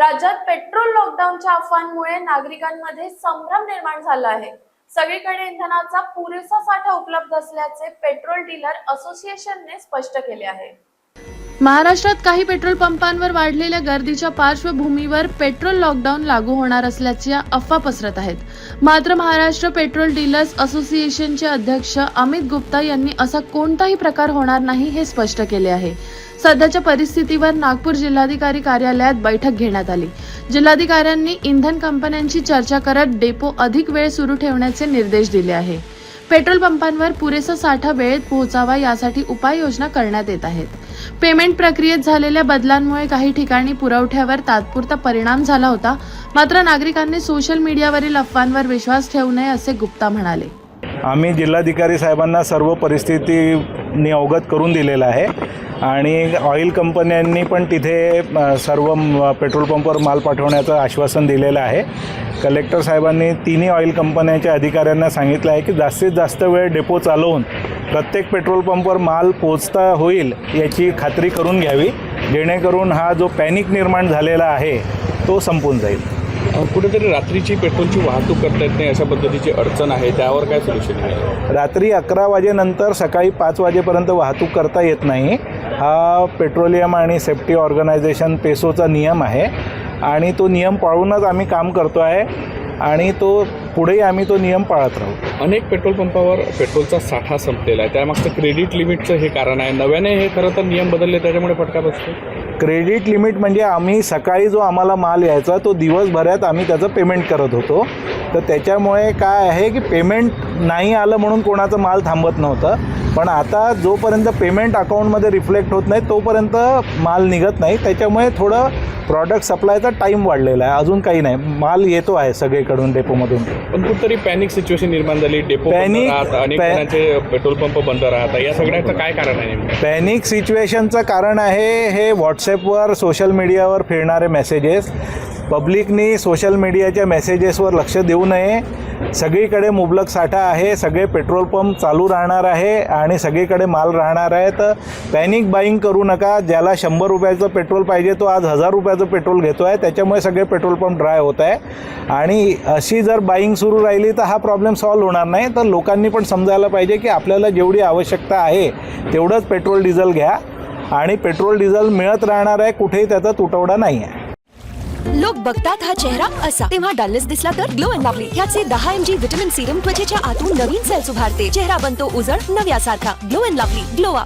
राज्यात पेट्रोल लॉकडाऊनच्या अफवांमुळे नागरिकांमध्ये संभ्रम निर्माण झाला आहे। सगळीकडे इंधनाचा पुरेसा साठा उपलब्ध असल्याचे पेट्रोल डीलर असोसिएशनने स्पष्ट केले आहे। महाराष्ट्रात काही पेट्रोल पंपांवर वाढलेल्या गर्दीच्या पार्श्वभूमीवर पेट्रोल लॉकडाऊन लागू होणार असल्याच्या अफवा पसरत आहेत। मात्र महाराष्ट्र पेट्रोल डीलर्स असोसिएशनचे अध्यक्ष अमित गुप्ता यांनी असा कोणताही प्रकार होणार नाही हे स्पष्ट केले आहे। सध्याच्या परिस्थितीवर नागपूर जिल्हाधिकारी कार्यालयात बैठक घेण्यात आली। जिल्हाधिकाऱ्यांनी इंधन कंपन्यांची चर्चा करत डेपो अधिक वेळ सुरू ठेवण्याचे निर्देश दिले आहे। पेट्रोल पंपांवर पुरेसा साठा वेळेत पोहोचावा यासाठी उपाययोजना करण्यात येत आहेत। पेमेंट प्रक्रियेत झालेल्या बदलांमुळे काही ठिकाणी पुरवठ्यावर तात्पुरता परिणाम झाला होता, मात्र नागरिकांनी सोशल मीडियावरील अफवांवर विश्वास ठेवू नये असे गुप्ता म्हणाले। आम्ही जिल्हाधिकारी साहेबांना सर्व परिस्थितीने अवगत करून दिलेला आहे आणि ऑइल कंपन्यांनी पण तिथे सर्व पेट्रोल पंपवर माल पाठवण्याचं आश्वासन दिलेलं आहे। कलेक्टर साहेबांनी तिन्ही ऑइल कंपन्यांच्या अधिकाऱ्यांना सांगितलं आहे की जास्तीत जास्त वेळ डेपो चालवून प्रत्येक पेट्रोल पंपवर माल पोहोचता होईल याची खात्री करून घ्यावी, जेणेकरून हा जो पॅनिक निर्माण झालेला आहे तो संपून जाईल। कुठेतरी रात्रीची पेट्रोलची वाहतूक करता येत नाही अशा पद्धतीची अडचण आहे, त्यावर काय सोल्युशन आहे? रात्री 11 वाजेनंतर सकाळी 5 वाजेपर्यंत वाहतूक करता येत नाही। हा पेट्रोलियम आणि सेफ्टी ऑर्गनायझेशन पेसोचा नियम आहे आणि तो नियम पाळूनच आम्ही काम करतो आहे आणि पुढेही आम्ही तो नियम पाळत राहू। अनेक पेट्रोल पंपावर पेट्रोलचा साठा संपलेला आहे, त्यामागचं क्रेडिट लिमिटचं हे कारण आहे। नव्याने हे खरं तर नियम बदलले त्याच्यामुळे फटका बसतो। क्रेडिट लिमिट म्हणजे आम्ही सकाळी जो आम्हाला माल यायचा तो दिवसभरात आम्ही त्याचं पेमेंट करत होतो, तर त्याच्यामुळे काय आहे की पेमेंट नाही आलं म्हणून कोणाचं माल थांबत नव्हतं, पण आता जोपर्यंत पेमेंट अकाउंटमध्ये रिफ्लेक्ट होत नाही तोपर्यंत माल निघत नाही। त्याच्यामुळे थोडं प्रॉडक्ट सप्लायचा टाईम वाढलेला आहे, अजून काही नाही, माल येतो आहे सगळीकडून डेपोमधून। पण कुठेतरी पॅनिक सिच्युएशन निर्माण झाली, डेपो अनेक जणांचे पेट्रोल पंप बंद राहतात, या सगळ्याचं काय कारण आहे? पॅनिक सिच्युएशनचं कारण आहे हे व्हॉट्सॲपवर सोशल मीडियावर फिरणारे मेसेजेस। पब्लिकनी सोशल मीडियाच्या मेसेजेसवर लक्ष देऊ नये। सगळीकडे मुबलक साठा आहे, सगळे पेट्रोल पंप चालू राहणार आहे आणि सगळीकडे माल राहणार आहे, तर पॅनिक बाईंग करू नका। ज्याला 100 रुपयाचं पेट्रोल पाहिजे तो आज 1000 रुपयाचं पेट्रोल घेतो आहे, त्याच्यामुळे सगळे पेट्रोल पंप ड्राय होत आहे आणि अशी जर बाईंग सुरू राहिली तर हा प्रॉब्लेम सॉल्व्ह होणार नाही। तर लोकांनी पण समजायला पाहिजे की आपल्याला जेवढी आवश्यकता आहे तेवढंच पेट्रोल डिझेल घ्या आणि पेट्रोल डिझेल मिळत राहणार आहे, कुठेही त्याचा तुटवडा नाही आहे। लोक बघतात हा चेहरा असा, तेव्हा डलनेस दिसला तर ग्लो अँड लवली ह्याचे 10 mg व्हिटॅमिन सीरम त्वचेच्या आतून नवीन सेल्स उभारते, चेहरा बनतो उजळ नव्यासारखा। Glow and lovely, glow up.